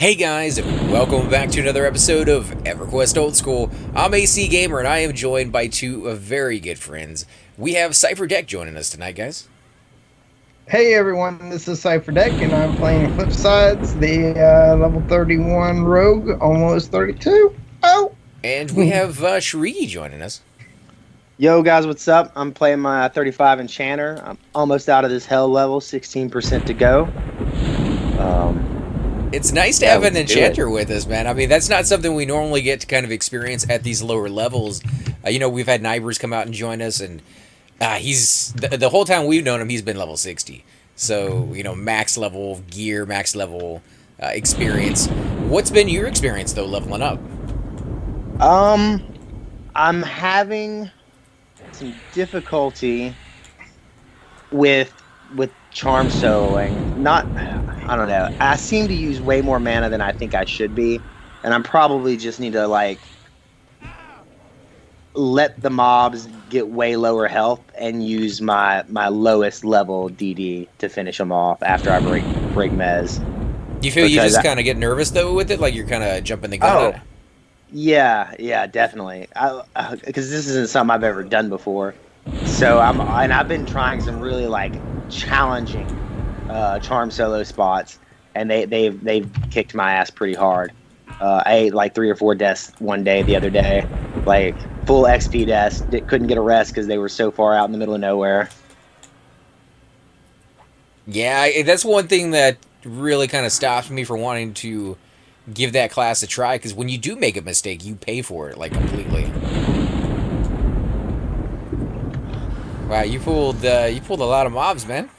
Hey guys, welcome back to another episode of Everquest Old School. I'm AC Gamer and I am joined by two very good friends. We have Cypher Deck joining us tonight, guys. Hey everyone, this is Cypher Deck and I'm playing Flipsides, the level 31 rogue, almost 32. Oh! And we have Shree joining us. Yo guys, what's up? I'm playing my 35 Enchanter. I'm almost out of this hell level, 16% to go. It's nice to have an Enchanter with us, man. I mean, that's not something we normally get to kind of experience at these lower levels. You know, we've had Nibers come out and join us, and he's the whole time we've known him, he's been level 60. So, you know, max level gear, max level experience. What's been your experience, though, leveling up? I'm having some difficulty with charm soloing. I don't know. I seem to use way more mana than I think I should be, and I'm probably just need to like let the mobs get way lower health and use my lowest level DD to finish them off after I break Mez. Do you feel you just kind of get nervous though with it, like you're kind of jumping the gun? Oh, yeah, definitely. Because this isn't something I've ever done before. So I've been trying some really like challenging charm solo spots, and they've kicked my ass pretty hard. I ate like 3 or 4 deaths one day the other day, like full XP deaths. Couldn't get a rest because they were so far out in the middle of nowhere. Yeah, that's one thing that really kind of stops me from wanting to give that class a try, because when you do make a mistake, you pay for it like completely. Wow, you pulled a lot of mobs, man.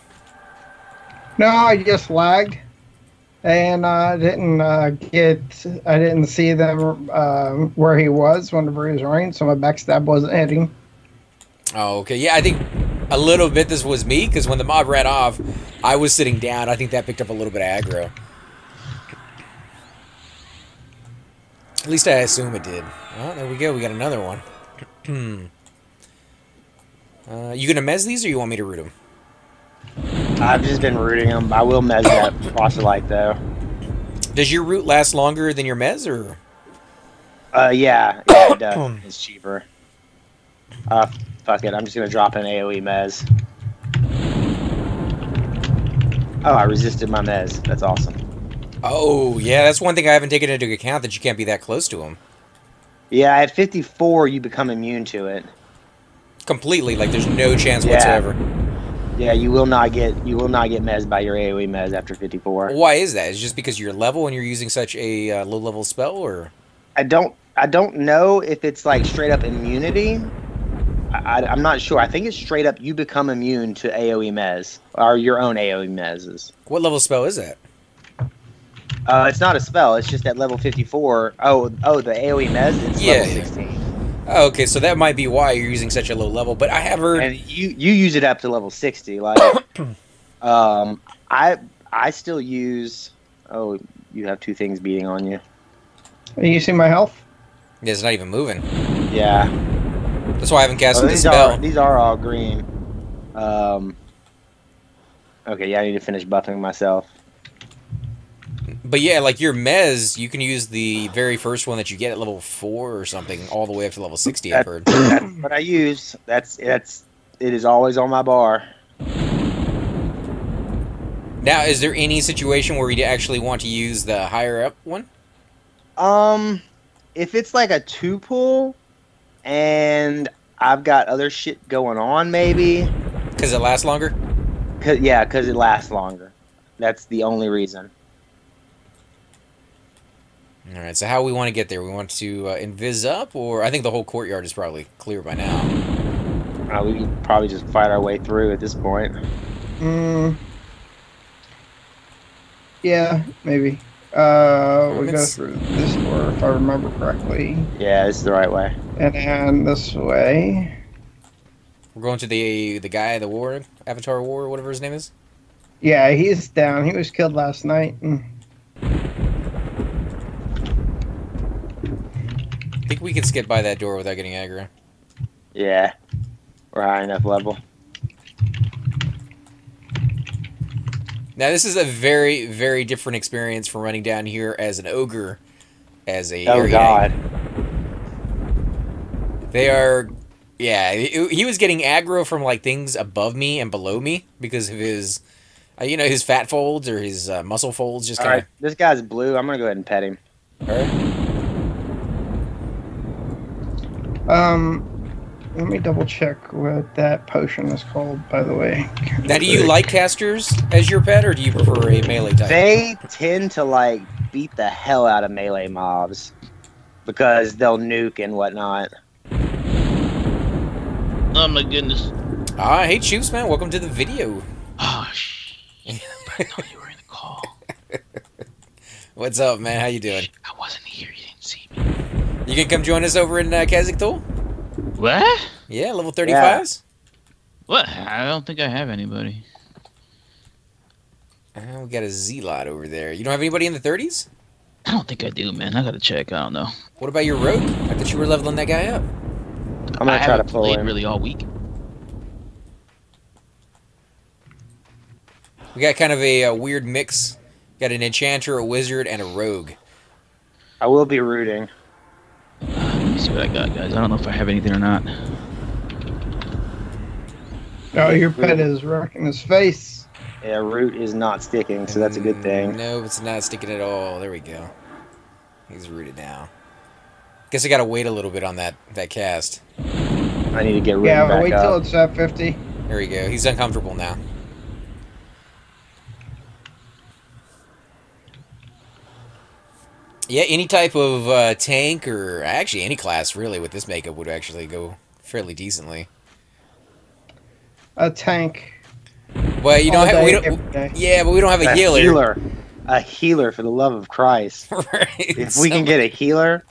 No, I just lagged, and I didn't see them where he was whenever he was running, so my backstab wasn't hitting. Oh, okay. Yeah, I think a little bit this was me, because when the mob ran off, I was sitting down. I think that picked up a little bit of aggro. At least I assume it did. Oh, there we go. We got another one. You gonna mez these, or you want me to root them? I've just been rooting them. I will mez that proselyte though. Does your root last longer than your mez, or? Yeah, it does. It's cheaper. Fuck it. I'm just gonna drop an AOE mez. Oh, I resisted my mez. That's awesome. Oh, yeah, that's one thing I haven't taken into account, that you can't be that close to him. Yeah, at 54, you become immune to it. Completely, like there's no chance whatsoever. Yeah, you will not get mez by your AoE mez after 54. Why is that? Is it just because you're level and you're using such a low level spell, or? I don't know if it's like straight up immunity. I'm not sure. I think it's straight up you become immune to AoE mez, or your own AoE mezes. What level spell is that? It's not a spell. It's just at level 54. Oh, the AoE mez. It's level 16. Oh, okay, so that might be why you're using such a low level. But I have heard, and you use it up to level 60. Like, I still use. Oh, you have 2 things beating on you. You see my health? Yeah, it's not even moving. Yeah. That's why I haven't casted the spell. These are all green. Okay, yeah, I need to finish buffing myself. But yeah, like your mez, you can use the very first one that you get at level 4 or something, all the way up to level 60. I've heard. That's what I use. It is always on my bar. Now, is there any situation where you actually want to use the higher up one? If it's like a 2-pull, and I've got other shit going on, maybe. Because it lasts longer? Yeah, because it lasts longer. That's the only reason. Alright, so how we want to get there? We want to invis up, or I think the whole courtyard is probably clear by now. We can probably just fight our way through at this point. Yeah, maybe. We go through this door, if I remember correctly. Yeah, this is the right way. And then this way. We're going to the guy, the war, Avatar War, whatever his name is? Yeah, he's down. He was killed last night. I think we can skip by that door without getting aggro. Yeah, we're high enough level. Now this is a very, very different experience from running down here as an ogre, as a Oh God. They are, yeah. He was getting aggro from like things above me and below me because of his, you know, his fat folds or his muscle folds. Just kind of. All right, this guy's blue. I'm gonna go ahead and pet him. All Um, let me double check what that potion is called, by the way. Now, do you like casters as your pet, or do you prefer a melee type? They tend to like beat the hell out of melee mobs because they'll nuke and whatnot. Oh my goodness. Hey Choops, man, welcome to the video. Oh shit! I thought you were in the call. What's up, man? How you doing? I wasn't here. You didn't see me. You can come join us over in Cazic, Thule? What? Yeah, level 35s. What? I don't think I have anybody. We got a Z-Lot over there. You don't have anybody in the 30s? I don't think I do, man. I gotta check. I don't know. What about your rogue? I thought you were leveling that guy up. I'm gonna try to pull played him. really all week. We got kind of a weird mix. Got an enchanter, a wizard, and a rogue. I will be rooting. Let me see what I got, guys. I don't know if I have anything or not. Oh, your pet is rocking his face. Yeah, root is not sticking, so that's a good thing. No, it's not sticking at all. There we go. He's rooted now. Guess I gotta wait a little bit on that cast. I need to get rooted Yeah, back wait till up. it's at 50. There we go. He's uncomfortable now. Yeah, any type of tank or actually any class really with this makeup would actually go fairly decently. A tank. Well, you don't All have. We day, don't. every day. Yeah, but we don't have a healer. A healer, for the love of Christ. Right. If we can get a healer,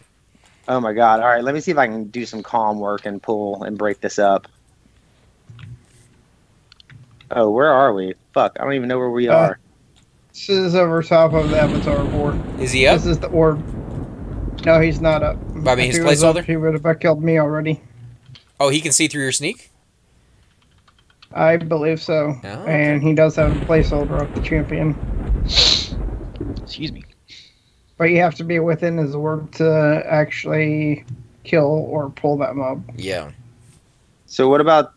oh my God! All right, let me see if I can do some calm work and pull and break this up. Oh, where are we? Fuck, I don't even know where we are. This is over top of the avatar board. Is he up? This is the orb. No, he's not up. By being If his he was up, placeholder? he would have killed me already. Oh, he can see through your sneak. I believe so. Oh, okay. And he does have a placeholder of the champion. Excuse me. But you have to be within his orb to actually kill or pull that mob. Yeah. So what about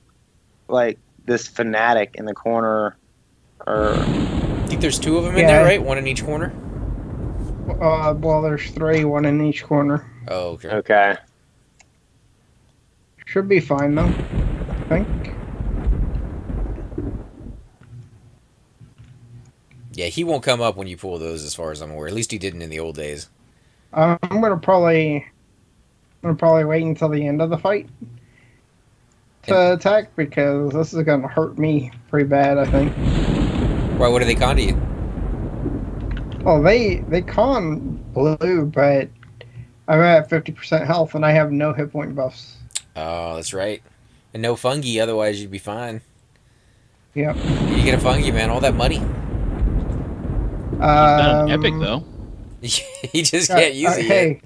like this fanatic in the corner? Or I think there's two of them in Yeah. there, right? One in each corner. Well, there's three, one in each corner. Oh, okay. okay. Should be fine, though. I think. Yeah, he won't come up when you pull those, as far as I'm aware. At least he didn't in the old days. I'm gonna probably wait until the end of the fight to attack, because this is gonna hurt me pretty bad, I think. Why? What do they con to you? Oh, they con blue, but I'm at 50% health and I have no hit point buffs. Oh, that's right. And no fungi, otherwise you'd be fine. Yep. You get a fungi, man. All that money. He's got an epic though. He just can't use it yet. Hey.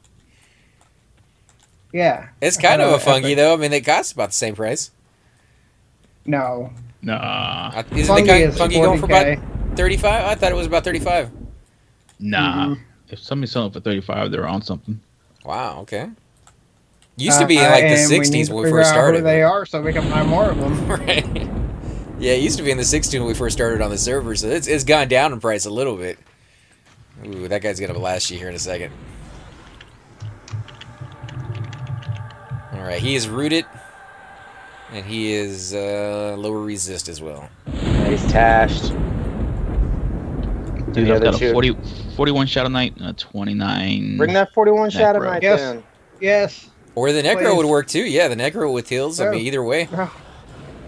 Yeah. It's kind of a fungi, epic. though. I mean, they cost about the same price. No. Nah. Isn't Fungi the is fungi going for 40K. about 35? I thought it was about 35. Nah. If somebody's selling for 35, they're on something. Wow, okay. Used to be in like the and we need 60s to when we figure first out started. who they are so we can buy more of them. Right. Yeah, it used to be in the 60s when we first started on the server, so it's gone down in price a little bit. Ooh, that guy's going to blast you here in a second. Alright, he is rooted. And he is lower resist as well. Yeah, he's tashed. Dude, the I've other got a two. 41 Shadow Knight and a 29. Bring that 41 Shadow Necro. Knight Yes. in. Yes. Or the Necro Please. would work too. Yeah, the Necro with heals. I Yeah. mean, either way.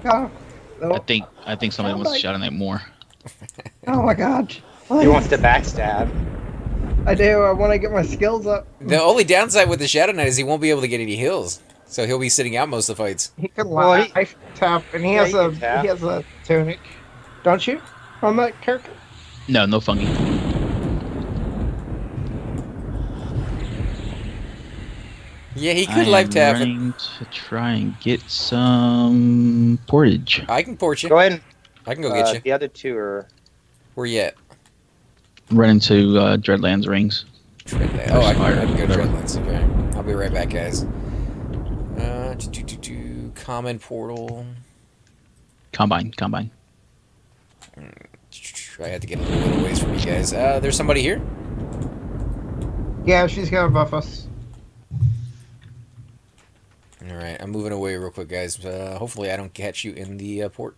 Oh, oh, I think somebody wants Shadow Knight more. oh my god. He wants to backstab. I do. I want to get my skills up. The only downside with the Shadow Knight is he won't be able to get any heals. So he'll be sitting out most of the fights. He can Well, he- life tap, and he Yeah, has he a can tap. he has a tunic. Don't you? On that character? No, no fungi. Yeah, he could life tap. I'm running to try and get some portage. I can port you. Go ahead. I can go get you. The other two are. Where you at? Run into Dreadlands rings. Dreadlands. Oh, I can go to Dreadlands. Okay. I'll be right back, guys. Common portal. Combine. I had to get a little bit away from you guys. There's somebody here? Yeah, she's gonna buff us. Alright, I'm moving away real quick, guys. Hopefully I don't catch you in the port.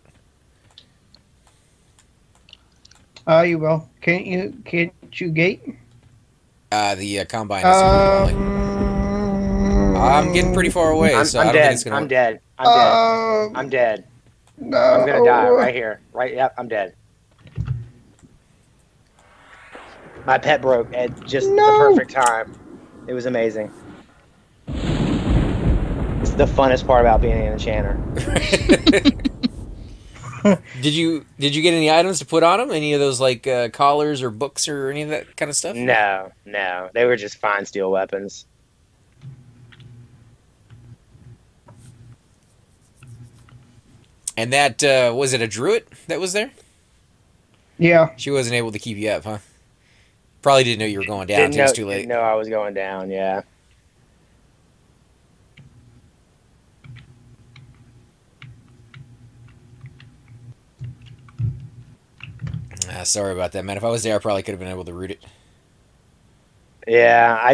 You will. Can't you gate? The combine is rolling. I'm getting pretty far away, so I don't think it's gonna I'm work. dead. I'm dead. No. I'm gonna die right here. Yep, I'm dead. My pet broke at just the perfect time. It was amazing. It's the funnest part about being an enchanter. Did you get any items to put on them? Any of those like collars or books or any of that kind of stuff? No. They were just fine steel weapons. And that was it a druid that was there? Yeah. She wasn't able to keep you up, huh? Probably didn't know you were going down until it was too late. Didn't know I was going down, yeah. Sorry about that, man. If I was there, I probably could have been able to root it. Yeah,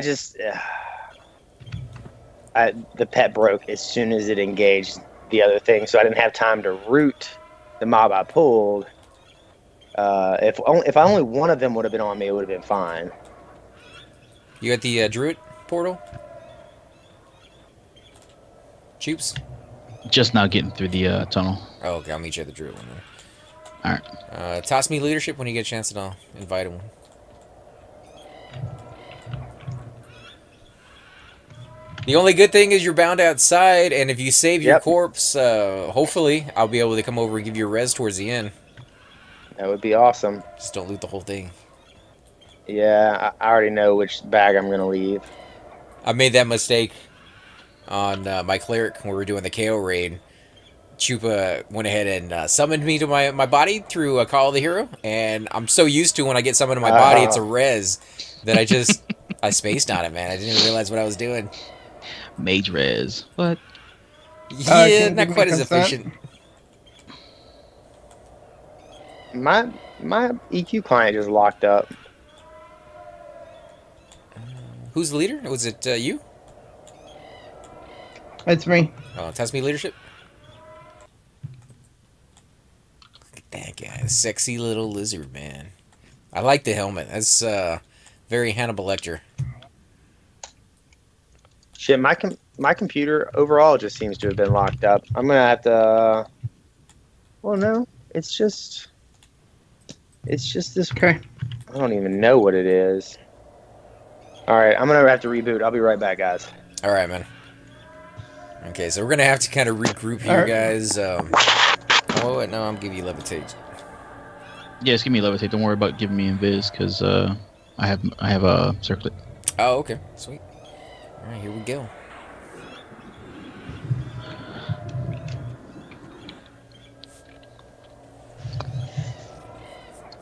the pet broke as soon as it engaged the other thing, so I didn't have time to root the mob I pulled. If only one of them would have been on me, it would have been fine. You at the druid portal? Choops? Just now getting through the tunnel. Oh, okay. I'll meet you at the druid one then. Alright. Toss me leadership when you get a chance, and I'll invite him. The only good thing is you're bound outside, and if you save your corpse, hopefully I'll be able to come over and give you a res towards the end. That would be awesome. Just don't loot the whole thing. Yeah, I already know which bag I'm going to leave. I made that mistake on my cleric when we were doing the KO raid. Chupa went ahead and summoned me to my body through a Call of the Hero, and I'm so used to when I get summoned to my body, it's a res, that I spaced on it, man. I didn't even realize what I was doing. Mage res. What? Yeah, not quite as efficient. My EQ client just locked up. Who's the leader? Was it you? It's me. Oh, test me leadership. Look at that guy, sexy little lizard man. I like the helmet. That's very Hannibal Lecter. Shit, my computer overall just seems to have been locked up. I'm gonna have to. Well, no, it's just this. Okay. I don't even know what it is. All right, I'm gonna have to reboot. I'll be right back, guys. All right, man. Okay, so we're gonna have to kind of regroup here, guys. Oh no, I'm giving you levitate. Yeah, just give me levitate. Don't worry about giving me invis, because I have a circlet. Oh, okay, sweet. All right, here we go.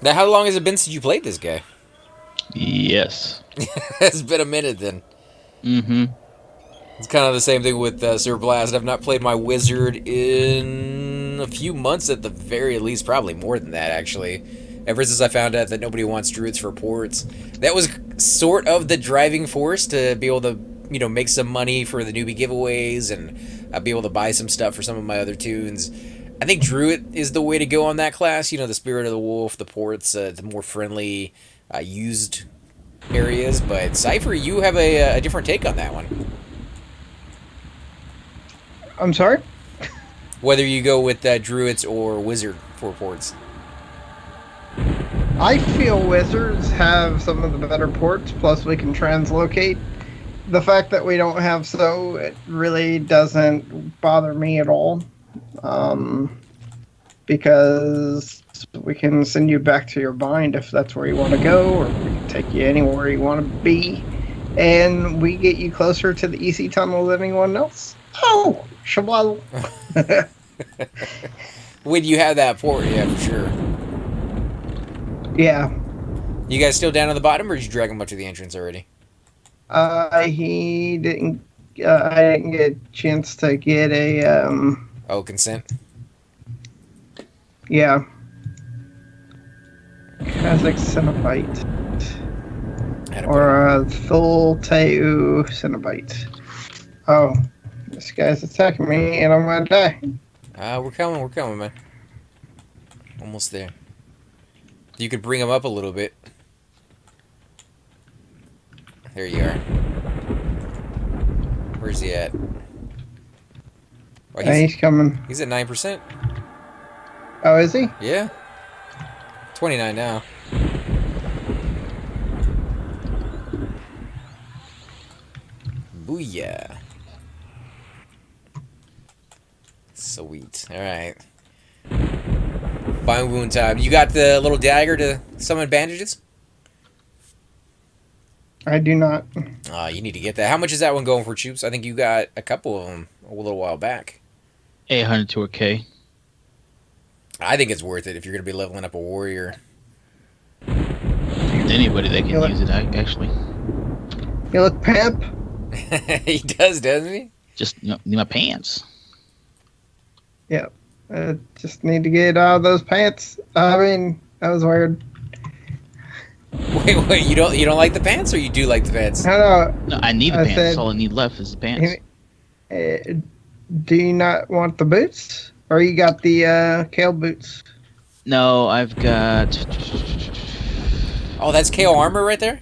Now, how long has it been since you played this guy? Yes. It's been a minute then. Mm-hmm. It's kind of the same thing with Sir Blast. I've not played my wizard in a few months at the very least, probably more than that, actually. Ever since I found out that nobody wants druids for ports. That was sort of the driving force to be able to, you know, make some money for the newbie giveaways and be able to buy some stuff for some of my other tunes. I think druid is the way to go on that class. You know, the Spirit of the Wolf, the ports, the more friendly, used areas. But Cypher, you have a different take on that one. I'm sorry? Whether you go with druids or wizard for ports. I feel wizards have some of the better ports, plus we can translocate. The fact that we don't have so, it really doesn't bother me at all. Because we can send you back to your bind if that's where you want to go, or we can take you anywhere you want to be. And we get you closer to the EC tunnel than anyone else. Oh, shabal. When you have that port, yeah, for sure. Yeah. You guys still down on the bottom, or did you drag him up to the entrance already? He didn't. I didn't get a chance to get a. Oh, consent. Yeah. Cazic Cenobite. Or a Thule Cenobite. Oh, this guy's attacking me, and I'm gonna die. We're coming, man. Almost there. You could bring him up a little bit. There you are. Where's he at? Oh, He's coming. He's at 9%. Oh, is he? Yeah. 29 now. Booyah. Sweet. Alright. Fine wound time. You got the little dagger to summon bandages? I do not. You need to get that. How much is that one going for, Choops? I think you got a couple of them a little while back. 800 to a K. I think it's worth it if you're going to be leveling up a warrior. Anybody that can use it, actually. You look pimp. He does, doesn't he? Just need my pants. Yep. Just need to get out of those pants. I mean, that was weird. Wait, you don't like the pants, or you do like the pants? No, I need the pants. That's all I need left is the pants. Do you not want the boots? Or you got the Kale boots? No, I've got... Oh, that's Kale armor right there?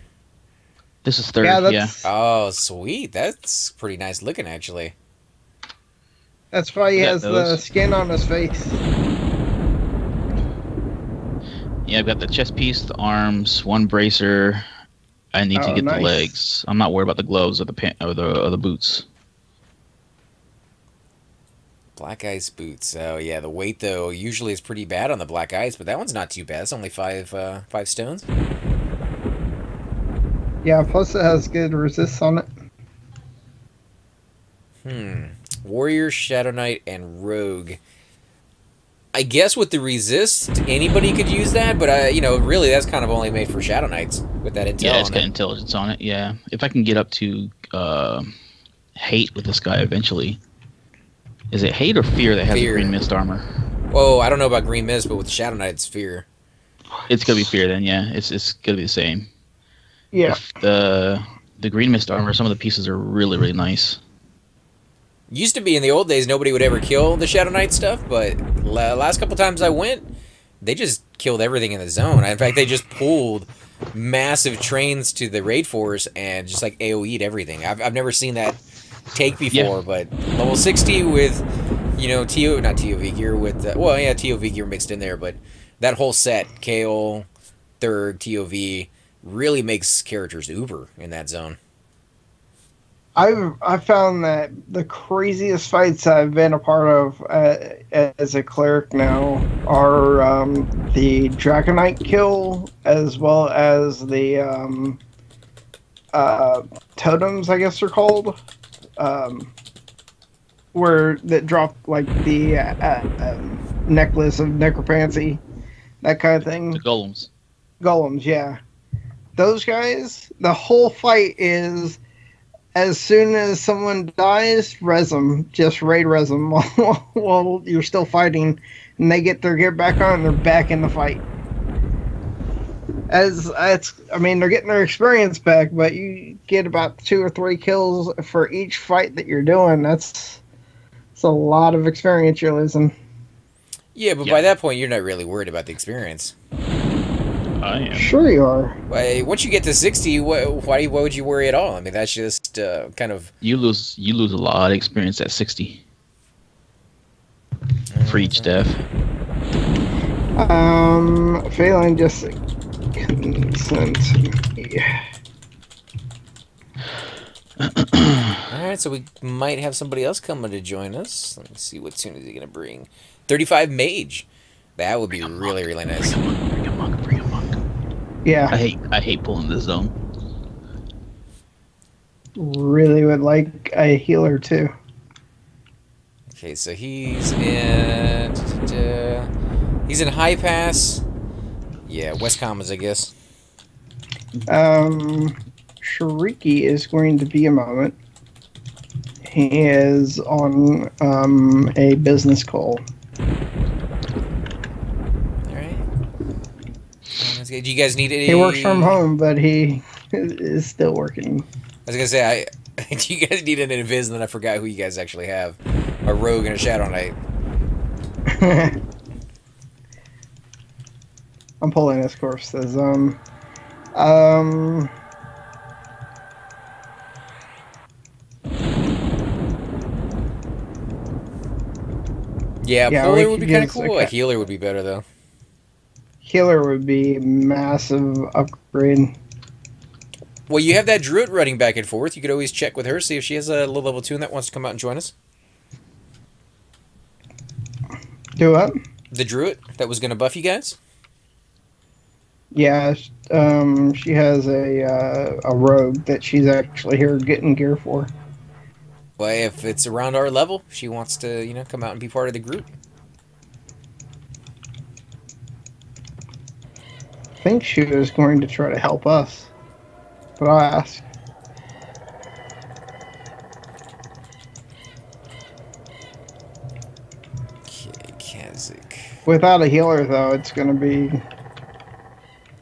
This is third, yeah. Oh, sweet. That's pretty nice looking, actually. That's why he has the skin on his face. Yeah, I've got the chest piece, the arms, one bracer. I need to get the legs. I'm not worried about the gloves or the boots. Black ice boots. Oh yeah, the weight though usually is pretty bad on the black ice, but that one's not too bad. It's only five stones. Yeah, plus it has good resist on it. Warrior, Shadow Knight, and Rogue. I guess with the resist, anybody could use that, but you know, really, that's kind of only made for Shadow Knights with that intel. Yeah, it's got intelligence on it. Yeah, if I can get up to hate with this guy eventually. Is it hate or fear that has the green mist armor? Oh, I don't know about green mist, but with the Shadow Knight, it's fear. It's gonna be fear then, yeah. It's gonna be the same. Yeah. If the green mist armor, some of the pieces are really, really nice. Used to be in the old days, nobody would ever kill the Shadow Knight stuff, but last couple times I went, they just killed everything in the zone. In fact, they just pulled massive trains to the raid force and just like AoE'd everything. I've never seen that take before, but level 60 with, you know, not TOV gear with, well, yeah, TOV gear mixed in there, but that whole set, Kale, Thurg, TOV, really makes characters uber in that zone. I found that the craziest fights I've been a part of as a cleric now are the Dragonite kill, as well as the totems, I guess they're called, where that drop like the necklace of necromancy, that kind of thing. The golems. Golems, yeah. Those guys, the whole fight is, as soon as someone dies, res them. Just raid res them while you're still fighting. And they get their gear back on and they're back in the fight. I mean, they're getting their experience back, but you get about 2 or 3 kills for each fight that you're doing. That's a lot of experience you're losing. Yeah, but by that point, you're not really worried about the experience. I am. Sure you are. Once you get to 60, why would you worry at all? I mean, that's just kind of... You lose a lot of experience at 60. For each death. Failing just consent. Alright, so we might have somebody else coming to join us. Let me see what tune is he going to bring. 35 Mage. That would be really, really nice. Bring a monk. Yeah. I hate pulling this zone. Really would like a healer too. Okay, so he's in high pass. Yeah, West Commons, I guess. Shariki is going to be a moment. He is on a business call. Alright. Do you guys need any... He works from home, but he is still working. I was gonna say, do you guys need an invis? And then I forgot who you guys actually have. A rogue and a Shadow Knight. I'm pulling his corpses. Yeah, Yeah, Puller we would be could kind of use cool. a A healer would be better, though. Healer would be massive upgrade. Well, you have that Druid running back and forth. You could always check with her, see if she has a low level 2 that wants to come out and join us. Do what? The Druid that was going to buff you guys? Yeah, she has a rogue that she's actually here getting gear for. Well, if it's around our level, she wants to, come out and be part of the group. I think she was going to try to help us, but I'll ask. Okay, Cazic. Without a healer, though, it's going to be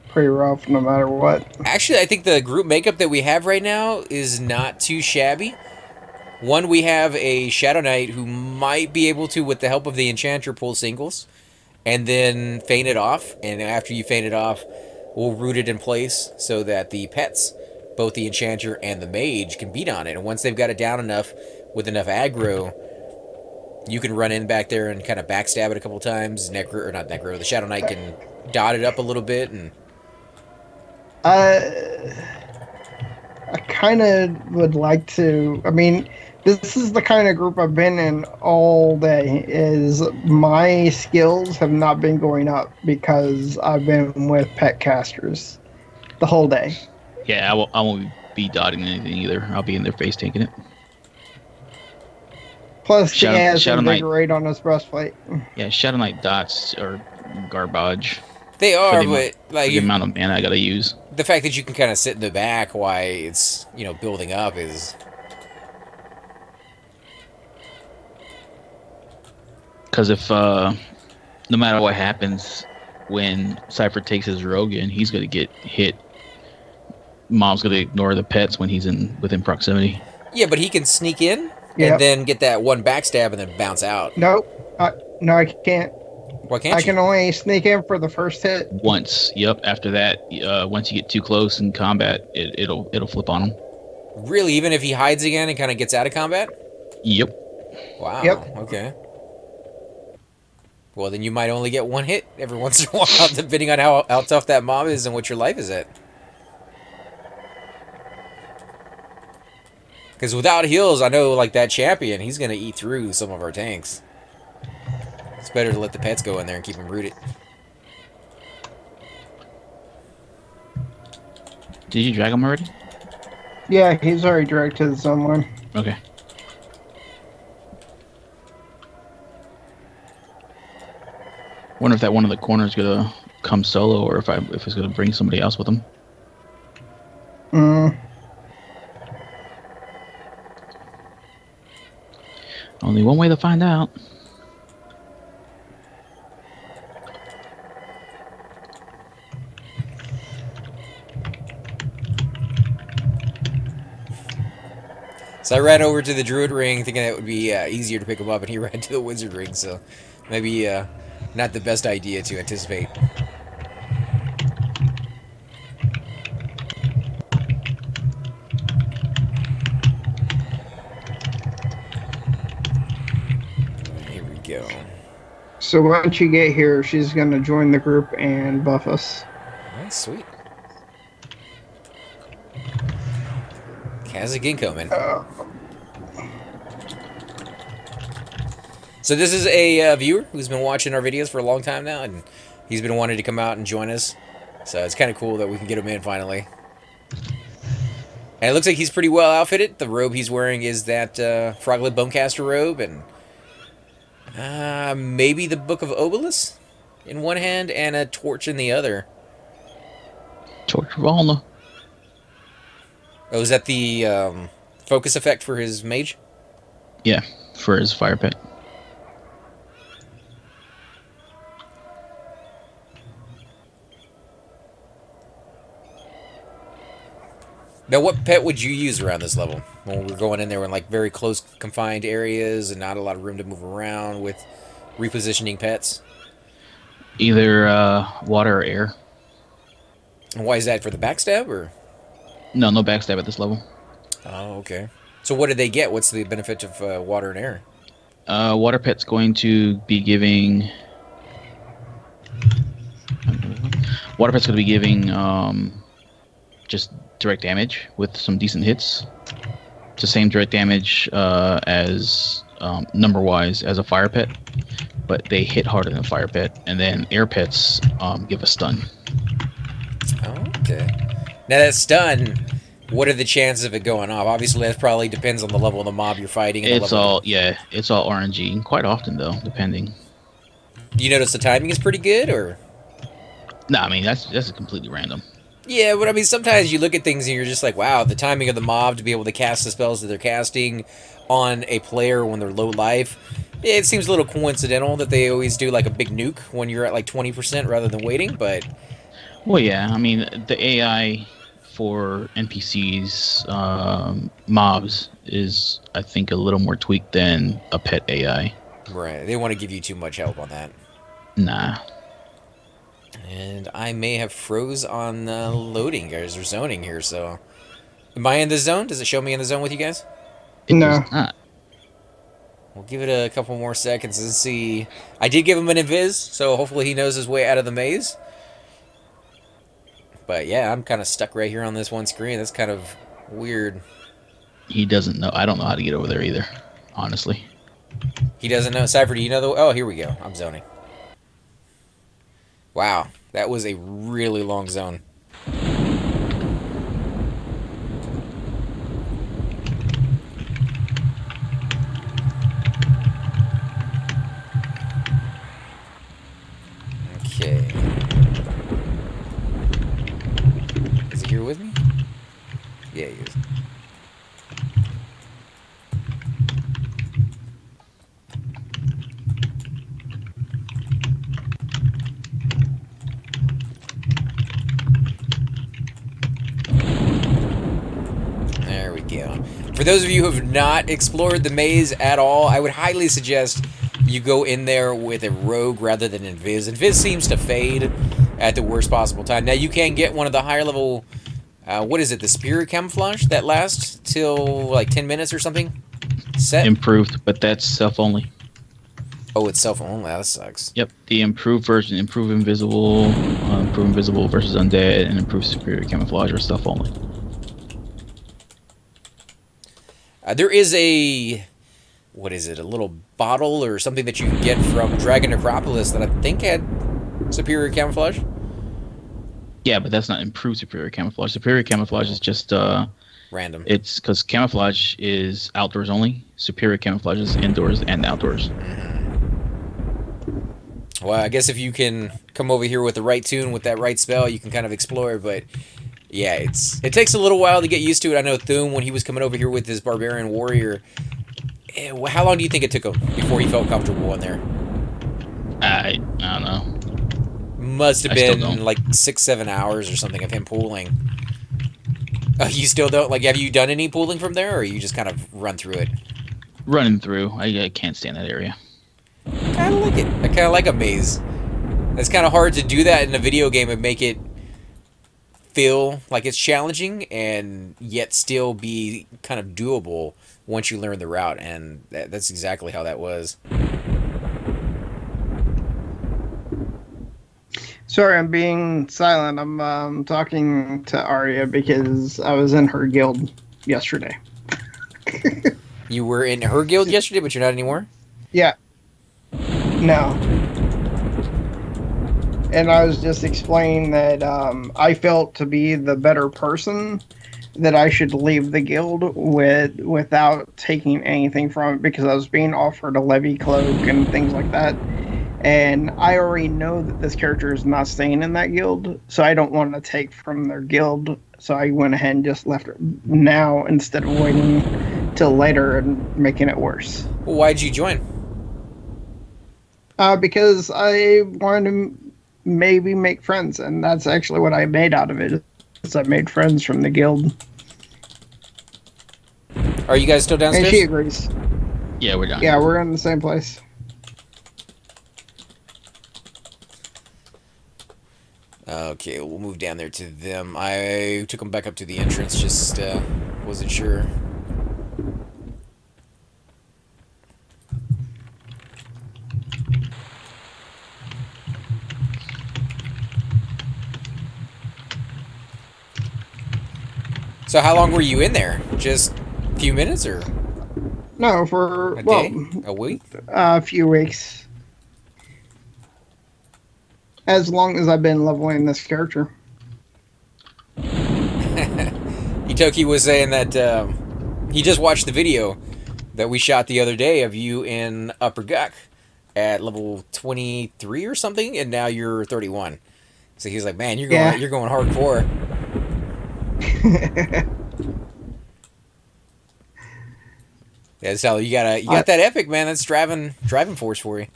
pretty rough no matter what. Actually, I think the group makeup that we have right now is not too shabby. One, we have a Shadow Knight who might be able to, with the help of the Enchanter, pull singles. And then feint it off. And after you feint it off, we'll root it in place so that the pets, both the Enchanter and the Mage, can beat on it. And once they've got it down enough, with enough aggro, you can run in back there and kind of backstab it a couple times. The Shadow Knight can dot it up a little bit. And I kind of would like to... I mean, this is the kind of group I've been in all day, is my skills have not been going up because I've been with pet casters the whole day. Yeah, I won't be dotting anything either. I'll be in their face taking it. Plus, he has Shadow Knight Invigorate on his breastplate. Yeah, Shadow Knight dots are garbage. they are, For but like the amount of mana I gotta use. the fact that you can kind of sit in the back while it's, building up is... Because if, no matter what happens, when Cypher takes his rogue in, he's gonna get hit. Mom's gonna ignore the pets when he's within proximity. Yeah, but he can sneak in Yep. and then get that one backstab and then bounce out. Nope. No, I can't. Why can't I you? can only sneak in for the first hit. Once, yep. After that, once you get too close in combat, it'll flip on him. Really? Even if he hides again and kind of gets out of combat? Yep. Wow. Yep. Okay. Well, then you might only get one hit every once in a while, depending on how tough that mob is and what your life is at. Because without heals, I know, like, that champion, he's going to eat through some of our tanks. It's better to let the pets go in there and keep them rooted. Did you drag him already? Yeah, he's already directed someone. Okay. Wonder if that one in the corner is gonna come solo, or if it's gonna bring somebody else with him. Only one way to find out. So I ran over to the Druid ring thinking that would be easier to pick him up, and he ran to the Wizard ring, so maybe not the best idea to anticipate. Here we go. So once you get here, she's going to join the group and buff us. That's sweet. Cazic incoming. So this is a viewer who's been watching our videos for a long time now, and he's been wanting to come out and join us. So it's kind of cool that we can get him in finally. And it looks like he's pretty well outfitted. The robe he's wearing is that Froglet Bonecaster robe, and maybe the Book of Obelisk in one hand and a torch in the other. Torture Valna. Oh, is that the focus effect for his mage? Yeah, for his fire pet. Now, what pet would you use around this level? When we're going in there in like very close confined areas and not a lot of room to move around with repositioning pets? Either water or air. And why is that, for the backstab, or? No backstab at this level. Oh, okay. So what did they get? What's the benefit of water and air? Water pet's going to be giving... Water pet's going to be giving just direct damage with some decent hits. It's the same direct damage as number-wise as a fire pet, but they hit harder than a fire pet. And then air pets give a stun. Oh, okay. Now that stun, what are the chances of it going off? Obviously, that probably depends on the level of the mob you're fighting. And it's all RNG. Quite often, though, depending. You notice the timing is pretty good, or? No, I mean that's completely random. Yeah, but I mean, sometimes you look at things and you're just like, wow, the timing of the mob to be able to cast the spells that they're casting on a player when they're low life. It seems a little coincidental that they always do like a big nuke when you're at like 20% rather than waiting, but... Well, yeah, I mean, the AI for NPCs, mobs, is, I think, a little more tweaked than a pet AI. Right, they want to give you too much help on that. Nah. And I may have froze on loading, guys, or zoning here, so... Am I in the zone? Does it show me in the zone with you guys? It No. does not. We'll give it a couple more seconds and see. I did give him an invis, so hopefully he knows his way out of the maze. But yeah, I'm kind of stuck right here on this one screen. That's kind of weird. He doesn't know. I don't know how to get over there either, honestly. He doesn't know. Cypher, do you know the... Oh, here we go. I'm zoning. Wow, that was a really long zone. Okay. Is he here with me? Yeah, he is. There we go. For those of you who have not explored the maze at all, I would highly suggest you go in there with a rogue rather than invis. Invis seems to fade at the worst possible time. Now, you can get one of the higher level, what is it, the superior camouflage that lasts till like 10 minutes or something? Set? Improved, but that's self-only. Oh, it's self-only. That sucks. Yep, the improved version, improved invisible versus undead, and improved superior camouflage are self-only. There is a... What is it? A little bottle or something that you can get from Dragon Necropolis that I think had superior camouflage. Yeah, but that's not improved superior camouflage. Superior camouflage is just Random. It's because camouflage is outdoors only. Superior camouflage is indoors and outdoors. Well, I guess if you can come over here with the right tune, with that right spell, you can kind of explore. But yeah, it takes a little while to get used to it. I know Thule, when he was coming over here with his barbarian warrior, how long do you think it took him before he felt comfortable in there? I don't know. Must have been like 6-7 hours or something of him pooling. You still don't? Like, have you done any pooling from there, or you just kind of run through it? Running through. I can't stand that area. I kind of like it. I kind of like a maze. It's kind of hard to do that in a video game and make it feel like it's challenging and yet still be kind of doable once you learn the route, and that's exactly how that was. Sorry, I'm being silent. I'm talking to Arya because I was in her guild yesterday. You were in her guild yesterday, but you're not anymore? Yeah. No. And I was just explaining that I felt to be the better person that I should leave the guild without taking anything from it because I was being offered a levy cloak and things like that. And I already know that this character is not staying in that guild, so I don't want to take from their guild. So I went ahead and just left it now instead of waiting till later and making it worse. Well, why'd you join? Because I wanted to maybe make friends, and that's actually what I made out of it. Is I made friends from the guild. Are you guys still downstairs? And she agrees. Yeah, we're done. Yeah, we're in the same place. Okay, we'll move down there to them. I took them back up to the entrance, just wasn't sure. So how long were you in there? Just a few minutes or No, for a day? A week? a few weeks. As long as I've been leveling this character. Itoki was saying that he just watched the video that we shot the other day of you in Upper Guk at level 23 or something, and now you're 31. So he's like, "Man, you're going hardcore." Yeah, so you got that epic, man. That's driving force for you.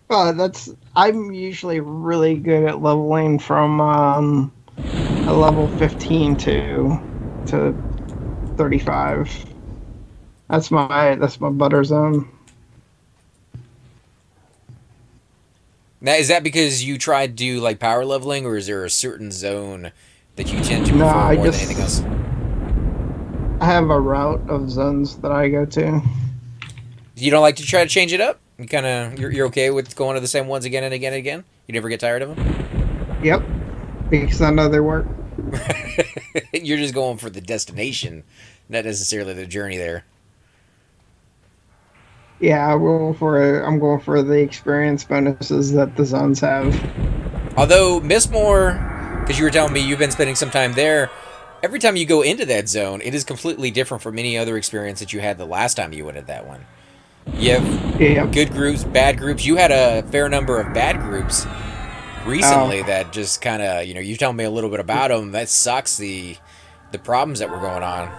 Well, I'm usually really good at leveling from a level 15 to 35. That's my butter zone. Now, is that because you tried to do like power leveling, or is there a certain zone that you tend to No, prefer more than anything else? I have a route of zones that I go to. You don't like to try to change it up? You're okay with going to the same ones again and again and again? You never get tired of them? Yep, because I know they work. You're just going for the destination, not necessarily the journey there. Yeah, I'm going for the experience bonuses that the zones have. Although Mistmore, because you were telling me you've been spending some time there, every time you go into that zone, it is completely different from any other experience that you had the last time you went at that one. You have good groups, bad groups. You had a fair number of bad groups recently that just kind of, you tell me a little bit about them. That sucks, the problems that were going on.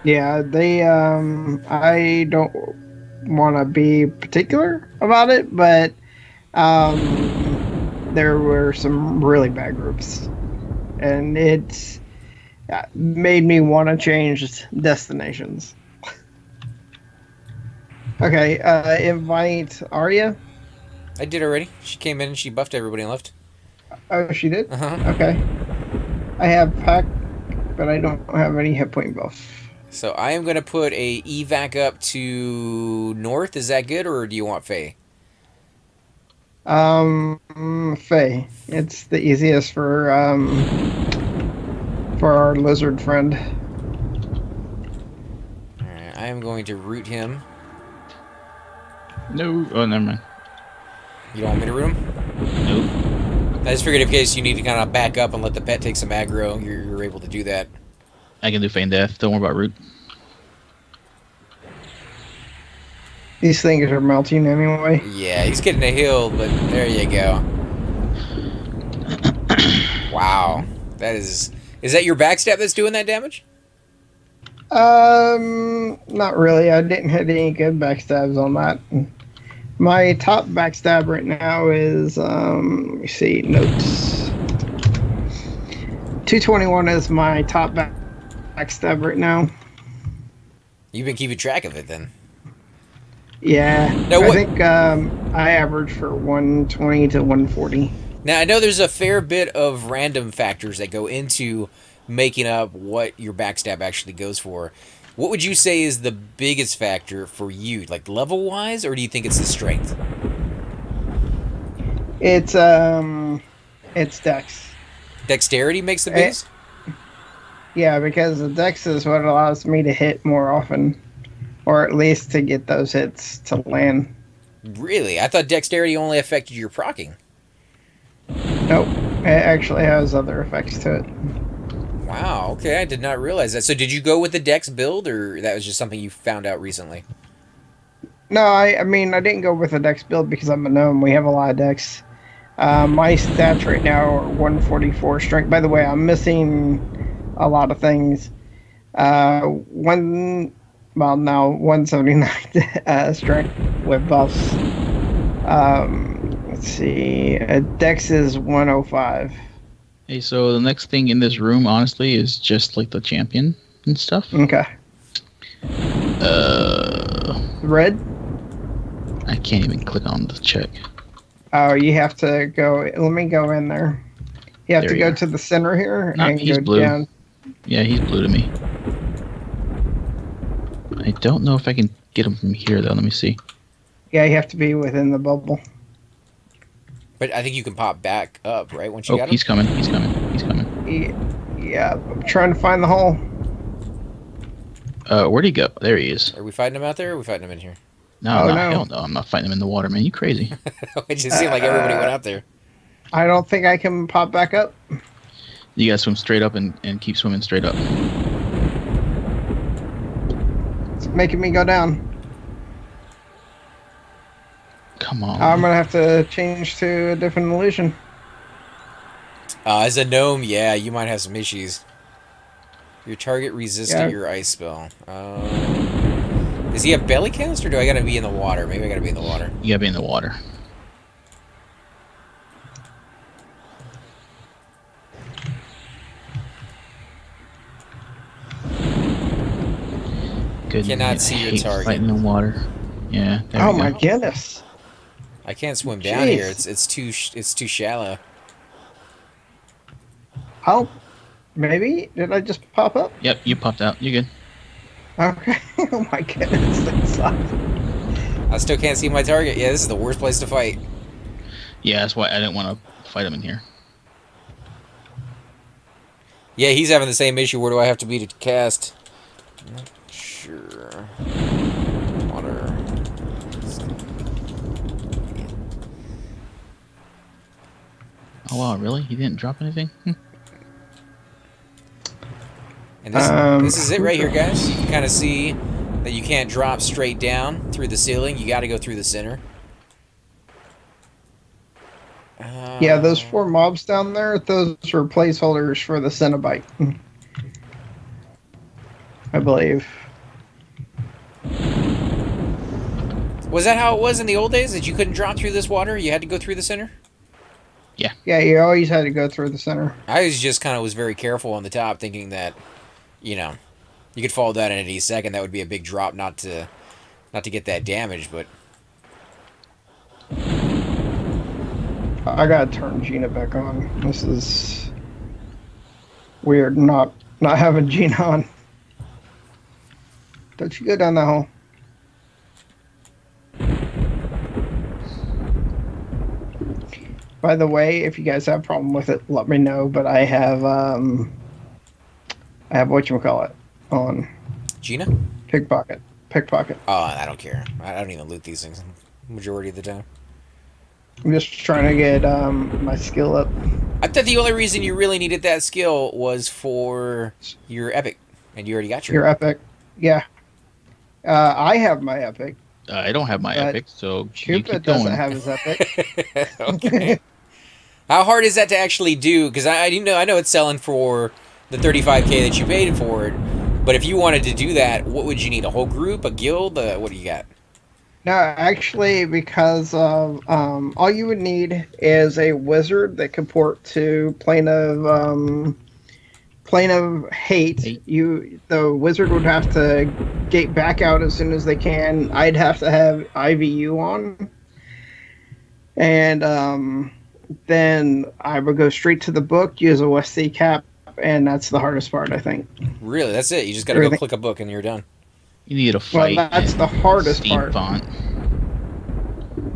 Yeah, I don't want to be particular about it, but there were some really bad groups, and it made me want to change destinations. Okay, invite Arya. I did already. She came in and she buffed everybody and left. Oh, she did? Uh-huh. Okay. I have Pack, but I don't have any hit point buff. So I am going to put a evac up to north. Is that good, or do you want Faye? Faye. It's the easiest for our lizard friend. Alright, I am going to root him. No. Oh, never mind. You don't want me to root him? Nope. I just figured in case you need to kind of back up and let the pet take some aggro, you're able to do that. I can do feign death. Don't worry about root. These things are melting anyway. Yeah, he's getting a heal, but there you go. Wow. Is that your backstab that's doing that damage? Not really. I didn't hit any good backstabs on that. My top backstab right now is, let me see, notes. 221 is my top backstab right now. You've been keeping track of it then. Yeah. Now, I think I average for 120 to 140. Now, I know there's a fair bit of random factors that go into making up what your backstab actually goes for. What would you say is the biggest factor for you, like level-wise, or do you think it's the strength? It's dex. Dexterity makes the biggest? Yeah, because the dex is what allows me to hit more often, or at least to get those hits to land. Really? I thought dexterity only affected your proccing. Nope, it actually has other effects to it. Wow, okay, I did not realize that. So did you go with the dex build, or that was just something you found out recently? No, I mean, I didn't go with a dex build because I'm a gnome. We have a lot of decks. My stats right now are 144 strength. By the way, I'm missing a lot of things. Now 179 strength with buffs. Let's see. Dex is 105. Hey, so the next thing in this room, honestly, is just like the champion and stuff. Okay. Red? I can't even click on the check. Oh, you have to go. Let me go in there. You have There to you go are. to the center here No, and he's go blue. down. Yeah, he's blue to me. I don't know if I can get him from here, though. Let me see. Yeah, you have to be within the bubble. But I think you can pop back up, right? Once you Oh, got him. he's coming. He's coming. He's coming. Yeah, I'm trying to find the hole. Where'd he go? There he is. Are we fighting him out there, or are we fighting him in here? No, Oh, no, no. hell no. I'm not fighting him in the water, man. You crazy. It just seemed like everybody went out there. I don't think I can pop back up. You gotta swim straight up and keep swimming straight up. It's making me go down. Come on. I'm going to have to change to a different illusion. As a gnome, yeah, you might have some issues. Your target resisted Yeah. your ice spell. Does he have belly cast, or do I gotta be in the water? Maybe I gotta be in the water. You gotta be in the water. Good. Cannot see your hate target. Fighting in the water. Yeah. There Oh we my go. goodness. I can't swim down Jeez. here. It's too shallow. Oh, maybe? Did I just pop up? Yep, you popped out. You're good. Okay. Oh my goodness. That sucks. I still can't see my target. Yeah, this is the worst place to fight. Yeah, that's why I didn't want to fight him in here. Yeah, he's having the same issue. Where do I have to be to cast? Not sure. Water. Oh wow, really? He didn't drop anything? And this is it right here, guys. You can kind of see that you can't drop straight down through the ceiling. You got to go through the center. Yeah, those 4 mobs down there, those were placeholders for the Cenobite. I believe. Was that how it was in the old days? That you couldn't drop through this water? You had to go through the center? Yeah, you always had to go through the center. I was just kind of was very careful on the top, thinking that, you know, you could fall down at any second. That would be a big drop, not to get that damage. But I gotta turn Gina back on. This is weird, not having Gina on. Don't you go down that hole. By the way, if you guys have a problem with it, let me know. But I have whatchamacallit on Gina? pickpocket. Oh, I don't care. I don't even loot these things majority of the time. I'm just trying to get my skill up. I thought the only reason you really needed that skill was for your epic, and you already got Your epic, yeah. I have my epic. I don't have my But epic, so you Cupid keep doesn't going. have his epic. Okay. How hard is that to actually do? Because I know it's selling for the 35K that you paid for it, but if you wanted to do that, what would you need? A whole group, a guild? What do you got? No, actually, because of all you would need is a wizard that can port to Plane of Hate. The wizard would have to gate back out as soon as they can. I'd have to have IVU on, and then I would go straight to the book, use a USC cap, and that's the hardest part, I think. Really, that's it. You just got to go click a book and you're done. You need a fight. Well, that's the hardest Steam part. font.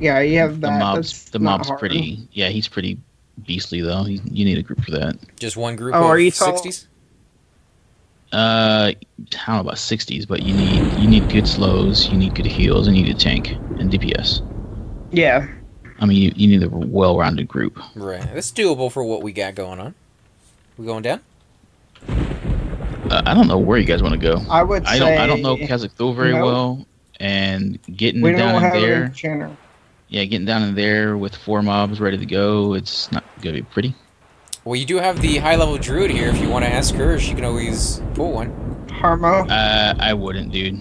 Yeah, you have that. The mob's pretty. Yeah, he's pretty beastly though. You need a group for that. Just one group Oh, of are you 60s? I don't know about 60s, but you need good slows, you need good heals, and you need a tank and DPS. Yeah. I mean, you need a well-rounded group. Right. That's doable for what we got going on. We going down? I don't know where you guys want to go. I would say I don't know Cazic Thule very no. well, and getting We down don't in have there. an enchanter. Yeah, getting down in there with 4 mobs ready to go. It's not gonna be pretty. Well, you do have the high-level druid here. If you want to ask her, she can always pull one. Harmo. I wouldn't, dude.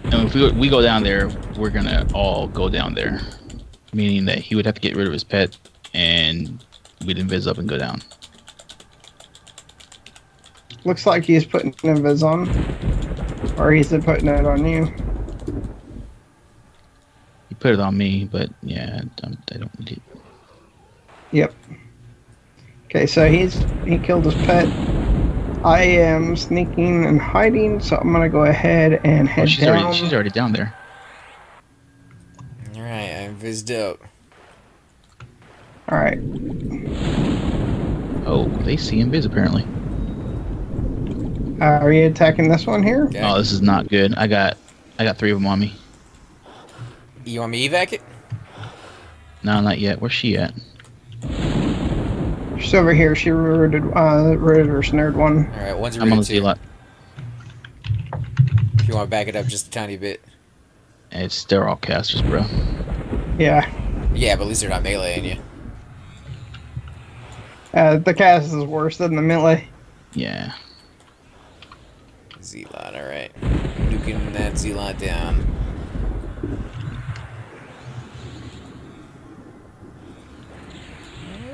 And if we go down there, we're gonna all go down there, meaning that he would have to get rid of his pet, and we'd invis up and go down. Looks like he's putting invis on. Or he's putting it on you. He put it on me, but yeah, I don't need it. Yep. Okay, so he killed his pet. I am sneaking and hiding, so I'm gonna go ahead and head down. She's already down there. Alright, I'm vised up. Alright. Oh, they see invis apparently. Are you attacking this one here? Okay. Oh, this is not good. I got 3 of them on me. You want me evac it? No, not yet. Where's she at? She's over here. She rooted or snared one. Alright, one's a I'm on the root two. Zealot. If you want to back it up just a tiny bit. They're all casters, bro. Yeah. Yeah, but at least they're not meleeing you. The cast is worse than the melee. Yeah. Zealot, alright. Nuking that Zealot down.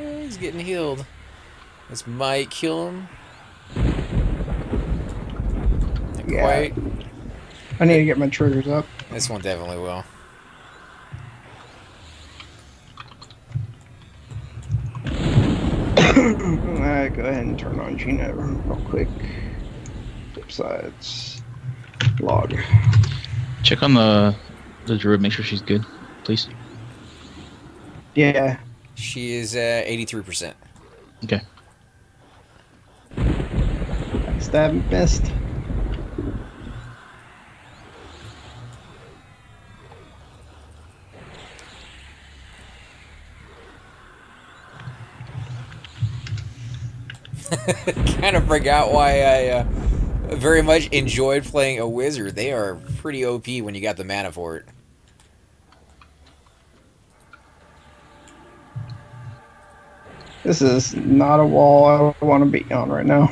Oh, he's getting healed. This might kill him. Not Yeah. quite. I need to get my triggers up. This one definitely will. Alright, go ahead and turn on Gina real quick. Flip sides. Log. Check on the druid. Make sure she's good, please. Yeah. She is at 83%. Okay. Stab missed. Kind of forgot why I very much enjoyed playing a wizard. They are pretty OP when you got the mana for it. This is not a wall I want to be on right now.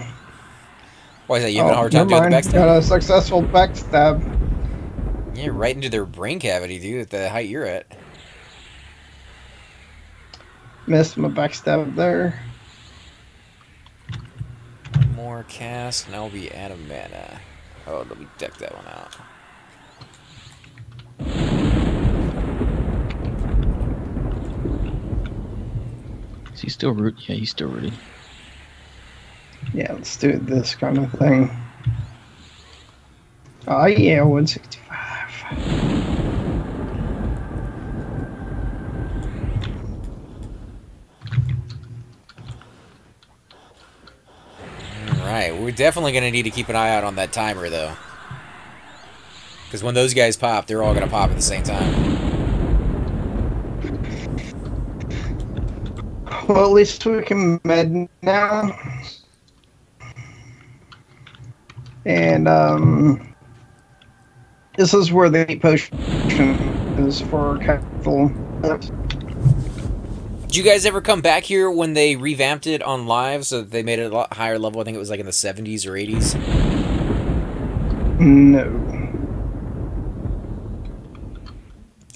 Why is that? You having a hard time doing the never mind. backstab? Got a successful backstab. Yeah, right into their brain cavity, dude, at the height you're at. Missed my backstab there. One more cast, and I'll be out of mana. Oh, let me deck that one out. Is he still root? Yeah, he's still rooted. Yeah, let's do this kind of thing. Oh yeah, 165. Alright, we're definitely going to need to keep an eye out on that timer, though. Because when those guys pop, they're all going to pop at the same time. Well, at least we can med now. And, this is where the potion is for capital. Did you guys ever come back here when they revamped it on live so that they made it a lot higher level? I think it was like in the 70s or 80s. No.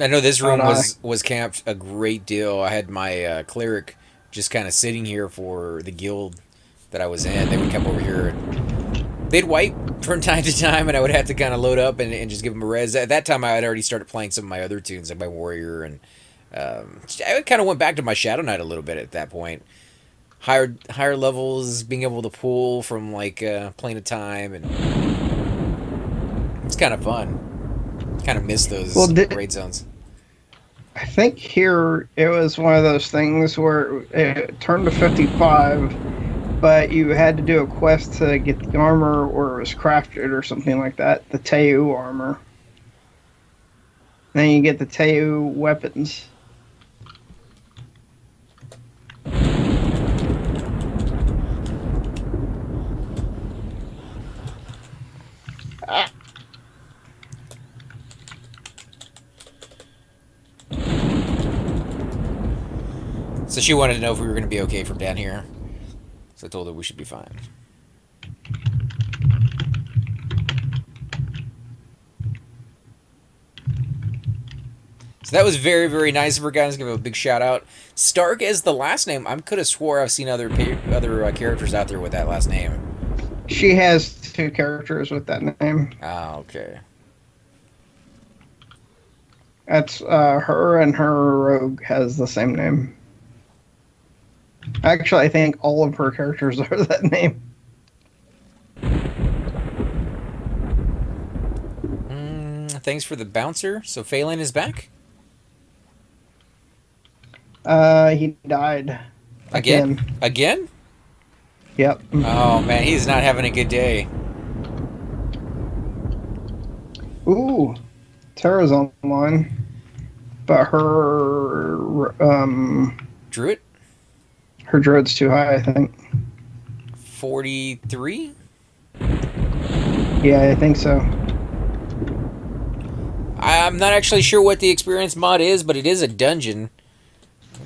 I know this room was camped a great deal. I had my cleric just kind of sitting here for the guild that I was in. They would come over here and they'd wipe from time to time, and I would have to kind of load up and just give them a res. At that time, I had already started playing some of my other tunes, like my Warrior, and I kind of went back to my Shadow Knight a little bit at that point. Higher levels, being able to pull from like Plane of Time, and it's kind of fun. Kind of miss those raid zones. I think here it was one of those things where it turned to 55, but you had to do a quest to get the armor, or it was crafted or something like that. The Teu armor. Then you get the Teu weapons. So she wanted to know if we were going to be okay from down here. So I told her we should be fine. So that was very, very nice of her, guys. Give her a big shout out. Stark is the last name. I could have swore I've seen other characters out there with that last name. She has 2 characters with that name. Oh, okay. That's her, and her rogue has the same name. Actually, I think all of her characters are that name. Thanks for the bouncer. So Phelan is back? He died. Again? Again? Yep. Oh, man, he's not having a good day. Ooh, Tara's online. But her, Druid? her druid's too high, I think. 43? Yeah, I think so. I'm not actually sure what the experience mod is, but it is a dungeon.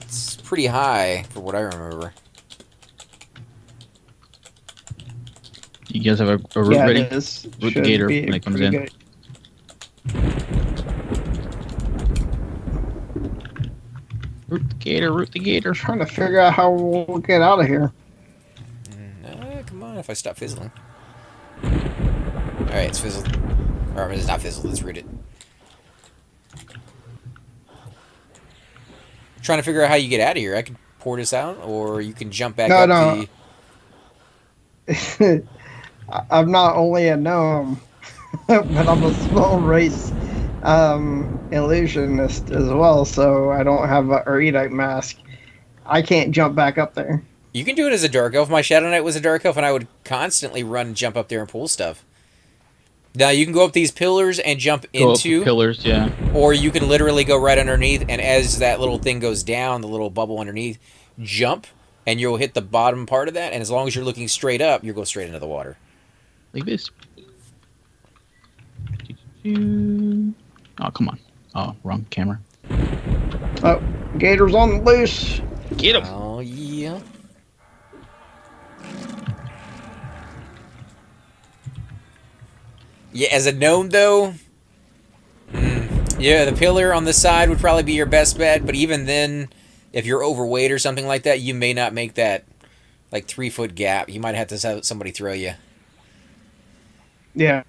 It's pretty high, for what I remember. You guys have a route ready? It is. Route the gator when it comes in. Good. Route the gator, route the gator. Trying to figure out how we'll get out of here. Come on, if I stop fizzling. Alright, it's fizzled. Or it's not fizzled, it's rooted. Trying to figure out how you get out of here. I can pour this out, or you can jump back up the... I'm not only a gnome, but I'm a small race illusionist as well, so I don't have an erudite mask. I can't jump back up there. You can do it as a dark elf. My Shadow Knight was a dark elf, and I would constantly run and jump up there and pull stuff. Now, you can go up these pillars and jump into... pillars, yeah. Or you can literally go right underneath, and as that little thing goes down, the little bubble underneath, jump, and you'll hit the bottom part of that, and as long as you're looking straight up, you'll go straight into the water. Like this. Oh, come on. Oh, wrong camera. Oh, gator's on the loose. Get him! Oh, yeah. Yeah, as a gnome, though, yeah, the pillar on the side would probably be your best bet, but even then, if you're overweight or something like that, you may not make that, like, 3-foot gap. You might have to have somebody throw you. Yeah.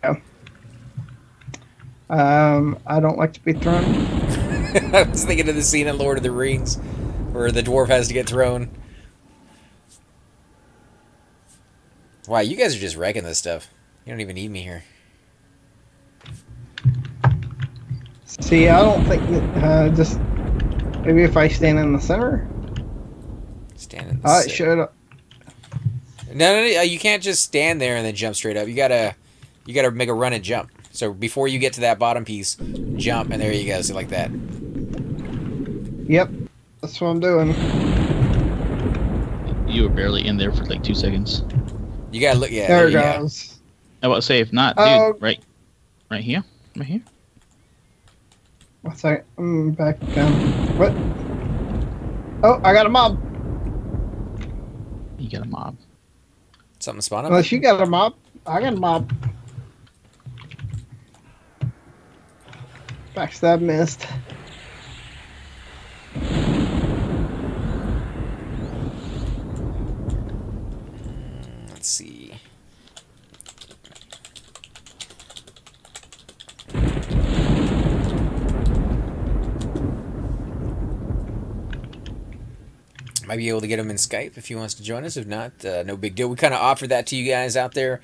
I don't like to be thrown. I was thinking of the scene in Lord of the Rings, where the dwarf has to get thrown. Wow, you guys are just wrecking this stuff. You don't even need me here. See, I don't think that, just maybe if I stand in the center. Stand in the center. Shut up. No, you can't just stand there and then jump straight up. You gotta make a run and jump. So before you get to that bottom piece, jump, and there you go. So like that. Yep, that's what I'm doing. You were barely in there for like 2 seconds. You gotta look. Yeah, there it goes. I about to say, if not, dude, right here, right here. What's that? Back down. What? Oh, I got a mob. You got a mob. Something spawn up. Unless you got a mob, I got a mob. Backstab missed. Let's see. Might be able to get him in Skype if he wants to join us. If not, no big deal. We kind of offered that to you guys out there,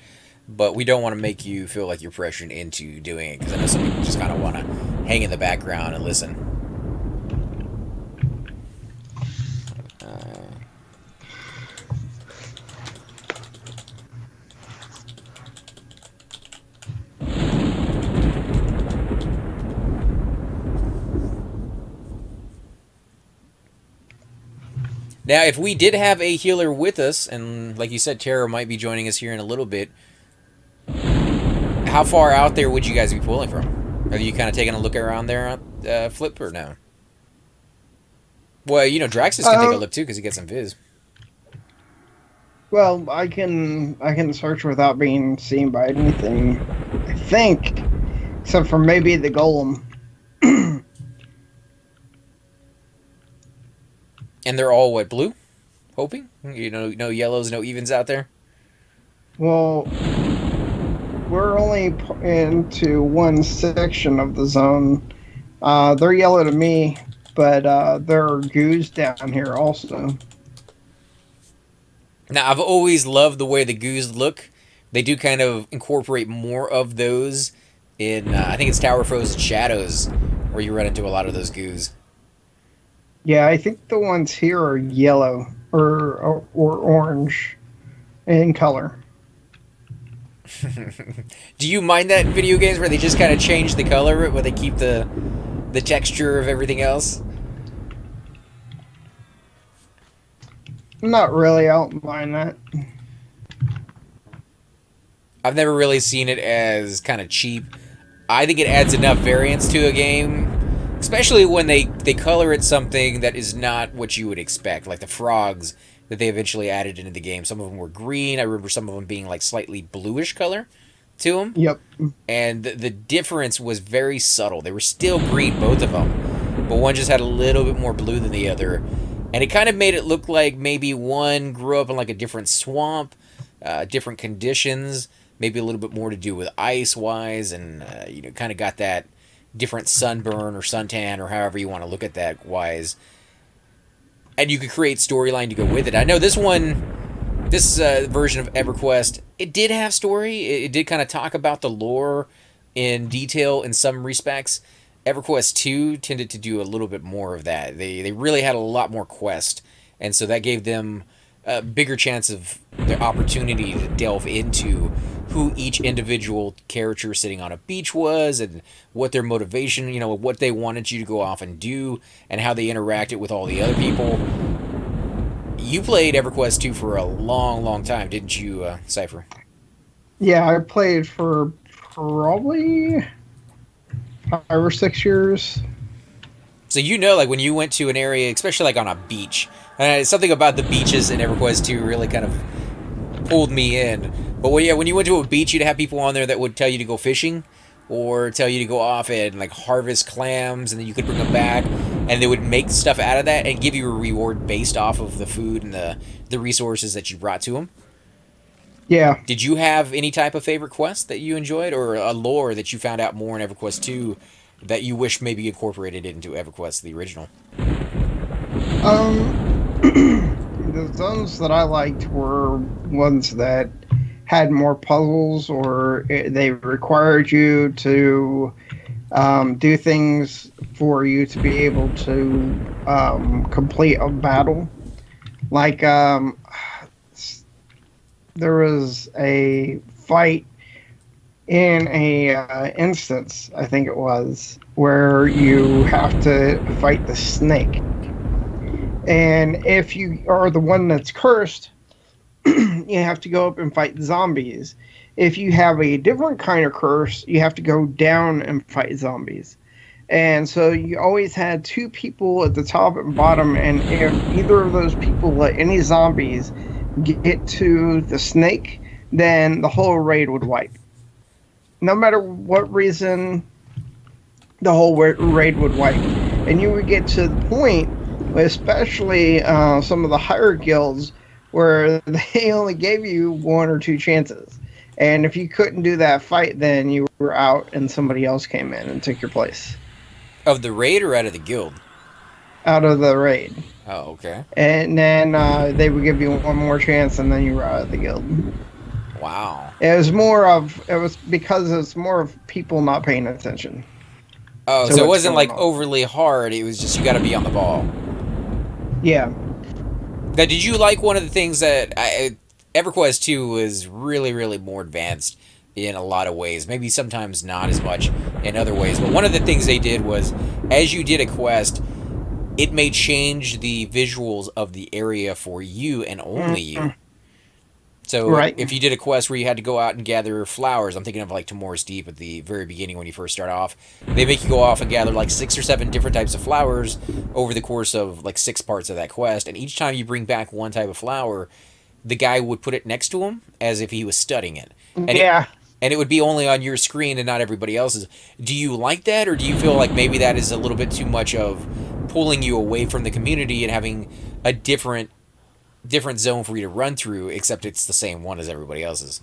but we don't want to make you feel like you're pressured into doing it, because I know some people just kind of want to hang in the background and listen. Now, if we did have a healer with us, and like you said, Tara might be joining us here in a little bit, how far out there would you guys be pulling from? Have you kind of taken a look around there, Flip, or no? Well, you know, Draxus can take a look too because he gets some viz. Well, I can search without being seen by anything, I think, except for maybe the golem. And they're all what, blue? Hoping? You know, no yellows, no evens out there? Well, we're only into one section of the zone. They're yellow to me, but there are goos down here also. Now, I've always loved the way the goos look. They do kind of incorporate more of those in, I think it's Tower Frozen Shadows, where you run into a lot of those goos. Yeah, I think the ones here are yellow or orange in color. Do you mind that in video games where they just kind of change the color, but they keep the texture of everything else? Not really, I don't mind that. I've never really seen it as kind of cheap. I think it adds enough variance to a game, especially when they color it something that is not what you would expect, like the frogs that they eventually added into the game. Some of them were green. I remember some of them being like slightly bluish color to them. Yep. And the difference was very subtle. They were still green, both of them, but one just had a little bit more blue than the other. And it kind of made it look like maybe one grew up in like a different swamp, different conditions, maybe a little bit more to do with ice-wise, and you know, kind of got that different sunburn or suntan or however you want to look at that wise. And you could create storyline to go with it. I know this one, this version of Everquest, it did have story. It did kind of talk about the lore in detail in some respects. Everquest 2 tended to do a little bit more of that. They really had a lot more quest, and so that gave them a bigger chance of the opportunity to delve into who each individual character sitting on a beach was and what their motivation, you know, what they wanted you to go off and do and how they interacted with all the other people. You played Everquest 2 for a long, long time, didn't you, Cypher? Yeah, I played for probably 5 or 6 years. So you know, like when you went to an area, especially like on a beach, something about the beaches in Everquest 2 really kind of pulled me in. But when you went to a beach, you'd have people on there that would tell you to go fishing or tell you to go off and like harvest clams, and then you could bring them back, and they would make stuff out of that and give you a reward based off of the food and the resources that you brought to them. Yeah. Did you have any type of favorite quest that you enjoyed, or a lore that you found out more in Everquest 2 that you wish maybe incorporated into Everquest, the original? The zones that I liked were ones that had more puzzles, or they required you to do things for you to be able to complete a battle. Like, there was a fight in a instance, I think it was, where you have to fight the snake. And if you are the one that's cursed, you have to go up and fight zombies. If you have a different kind of curse, you have to go down and fight zombies. And so you always had 2 people at the top and bottom, and if either of those people let any zombies get to the snake, then the whole raid would wipe. No matter what reason, the whole raid would wipe. And you would get to the point, especially some of the higher guilds, where they only gave you 1 or 2 chances. And if you couldn't do that fight, then you were out and somebody else came in and took your place. Of the raid or out of the guild? Out of the raid. Oh, okay. And then they would give you 1 more chance, and then you were out of the guild. Wow. It was because it's more of people not paying attention. Oh, so it wasn't like overly hard, it was just you gotta be on the ball. Yeah. Now, did you like one of the things that Everquest 2 was really, really more advanced in a lot of ways. Maybe sometimes not as much in other ways. But one of the things they did was, as you did a quest, it may change the visuals of the area for you and only you. So Right. if you did a quest where you had to go out and gather flowers, I'm thinking of like Tomorrow's Deep at the very beginning when you first start off. They make you go off and gather like 6 or 7 different types of flowers over the course of like 6 parts of that quest. And each time you bring back one type of flower, the guy would put it next to him as if he was studying it. And Yeah. and it would be only on your screen and not everybody else's. Do you like that, or do you feel like maybe that is a little bit too much of pulling you away from the community and having a different zone for you to run through, except it's the same one as everybody else's?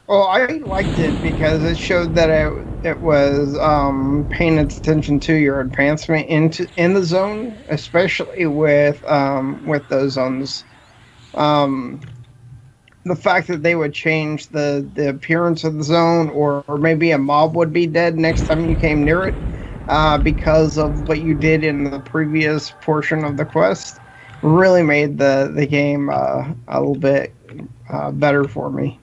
Well, I liked it because it showed that it was paying attention to your advancement in the zone, especially with those zones. The fact that they would change the appearance of the zone, or maybe a mob would be dead next time you came near it, because of what you did in the previous portion of the quest, really made the game a little bit better for me.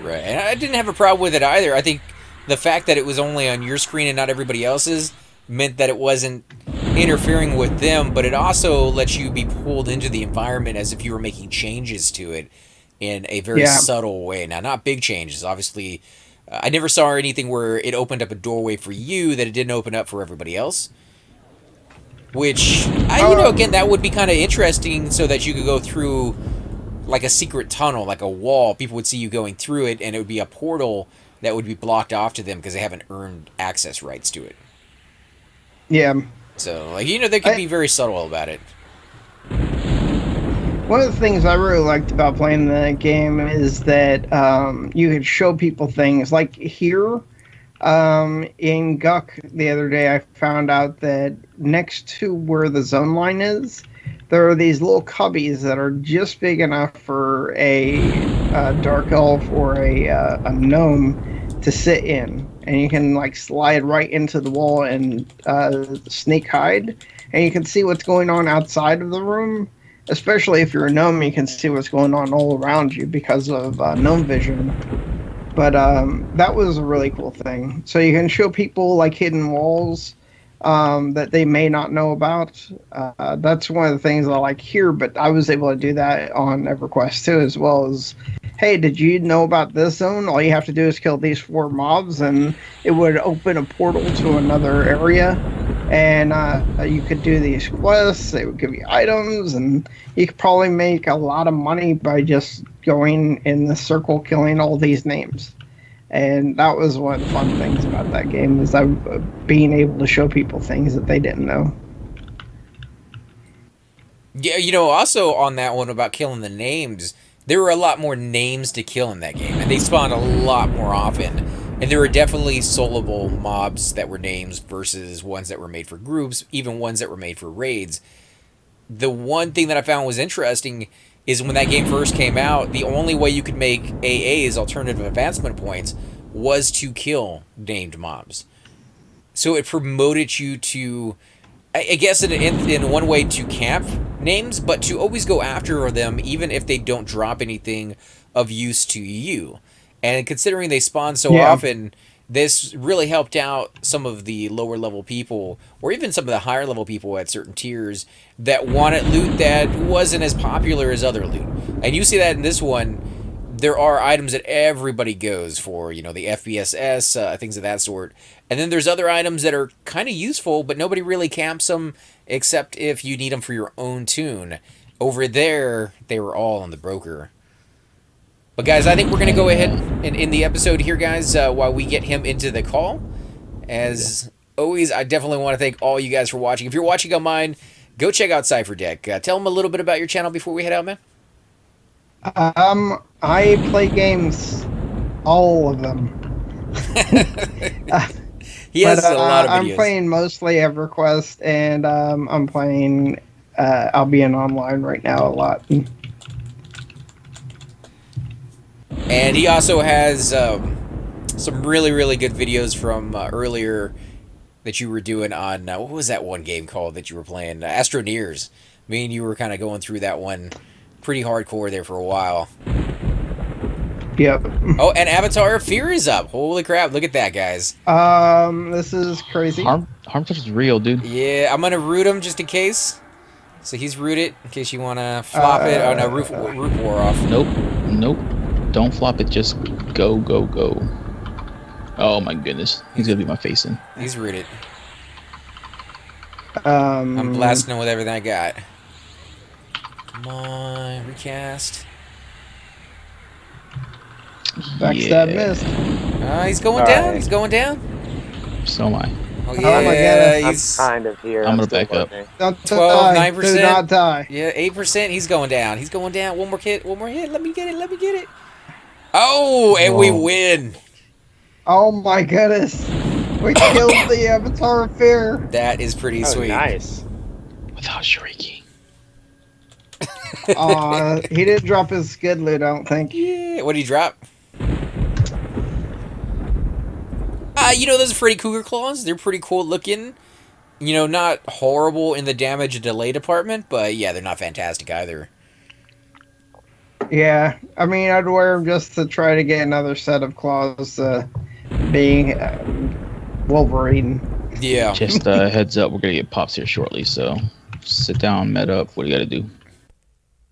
Right, and I didn't have a problem with it either. I think the fact that it was only on your screen and not everybody else's meant that it wasn't interfering with them, but it also lets you be pulled into the environment as if you were making changes to it in a very subtle way. Now, not big changes, obviously. I never saw anything where it opened up a doorway for you that it didn't open up for everybody else. Which, again, that would be kind of interesting, so that you could go through like a secret tunnel, like a wall. People would see you going through it, and it would be a portal that would be blocked off to them because they haven't earned access rights to it. Yeah. So, like, they could be very subtle about it. One of the things I really liked about playing the game is that you could show people things. Like here, in Guck the other day, I found out that next to where the zone line is, there are these little cubbies that are just big enough for a dark elf or a gnome to sit in. And you can like slide right into the wall and sneak hide. And you can see what's going on outside of the room. Especially if you're a gnome, you can see what's going on all around you because of gnome vision. But that was a really cool thing. So you can show people like hidden walls that they may not know about. That's one of the things I like here, but I was able to do that on Everquest too, as well as, hey, did you know about this zone? All you have to do is kill these 4 mobs, and it would open a portal to another area. And you could do these quests, they would give you items, and you could probably make a lot of money by just going in the circle killing all these names. And that was one of the fun things about that game, is being able to show people things that they didn't know. Yeah, also on that one about killing the names, there were a lot more names to kill in that game, and they spawned a lot more often. And there were definitely soloable mobs that were names versus ones that were made for groups, even ones that were made for raids. The one thing that I found was interesting is when that game first came out, the only way you could make AAs, alternative advancement points, was to kill named mobs. So it promoted you to, I guess in one way, to camp names, but to always go after them even if they don't drop anything of use to you. And considering they spawn so often, this really helped out some of the lower level people, or even some of the higher level people at certain tiers, that wanted loot that wasn't as popular as other loot. And you see that in this one. There are items that everybody goes for, the FBSS, things of that sort. And then there's other items that are kind of useful, but nobody really camps them, except if you need them for your own tune. Over there, they were all on the broker. But guys, I think we're going to go ahead and end the episode here, guys, while we get him into the call. As always, I definitely want to thank all you guys for watching. If you're watching on mine, go check out Cypher Deck. Tell them a little bit about your channel before we head out, man. I play games, all of them. He has a lot of videos. I'm playing mostly Everquest, and I'm playing Albion Online right now a lot. And he also has some really, really good videos from earlier that you were doing on, what was that one game called that you were playing? Astroneers. Me and you were kind of going through that one pretty hardcore there for a while. Yep. Oh, and Avatar of Fear is up. Holy crap, look at that, guys. This is crazy. Harm touch is real, dude. Yeah, I'm going to root him just in case. So he's rooted in case you want to flop it. Oh no, roof wore off. Nope. Nope. Don't flop it. Just go, go, go. Oh my goodness. He's going to be my face in. He's rooted. I'm blasting him with everything I got. Come on, recast. Backstab missed. He's going down. Right. He's going down. So am I. Oh, yeah, my God. I'm kind of here. I'm going to back up. Don't 12, die. 9%. Do not die. Yeah, 8%. He's going down. He's going down. One more hit. One more hit. Let me get it. Let me get it. Oh, and we win. Oh my goodness. We killed the Avatar of Fear. That is pretty sweet. Nice. Without shrieking. He didn't drop his skid loot, I don't think. Yeah. What did he drop? You know, those Freddy Cougar claws, they're pretty cool looking. You know, not horrible in the damage delay department, but yeah, they're not fantastic either. Yeah, I mean, I'd wear them just to try to get another set of claws being Wolverine. Yeah. Just heads up, we're going to get pops here shortly, so sit down, met up. What do you got to do?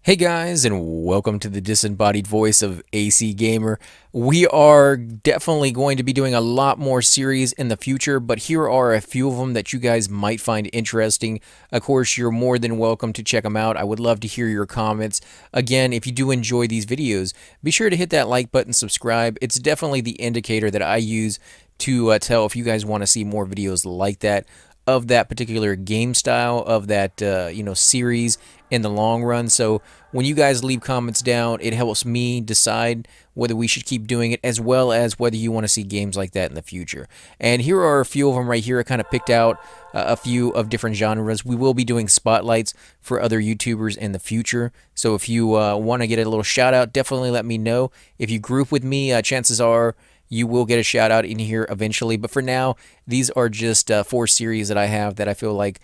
Hey guys, and welcome to the disembodied voice of AC Gamer. We are definitely going to be doing a lot more series in the future, but here are a few of them that you guys might find interesting. Of course, you're more than welcome to check them out. I would love to hear your comments. Again, if you do enjoy these videos, be sure to hit that like button, subscribe. It's definitely the indicator that I use to tell if you guys want to see more videos like that, of that particular game style, of that you know, series in the long run. So when you guys leave comments down, it helps me decide whether we should keep doing it, as well as whether you want to see games like that in the future. And here are a few of them right here. I kind of picked out a few of different genres. We will be doing spotlights for other YouTubers in the future. So if you want to get a little shout out, definitely let me know. If you group with me, chances are you will get a shout out in here eventually. But for now, these are just 4 series that I have that I feel like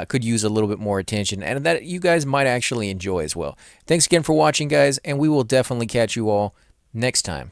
could use a little bit more attention, and that you guys might actually enjoy as well. Thanks again for watching, guys, and we will definitely catch you all next time.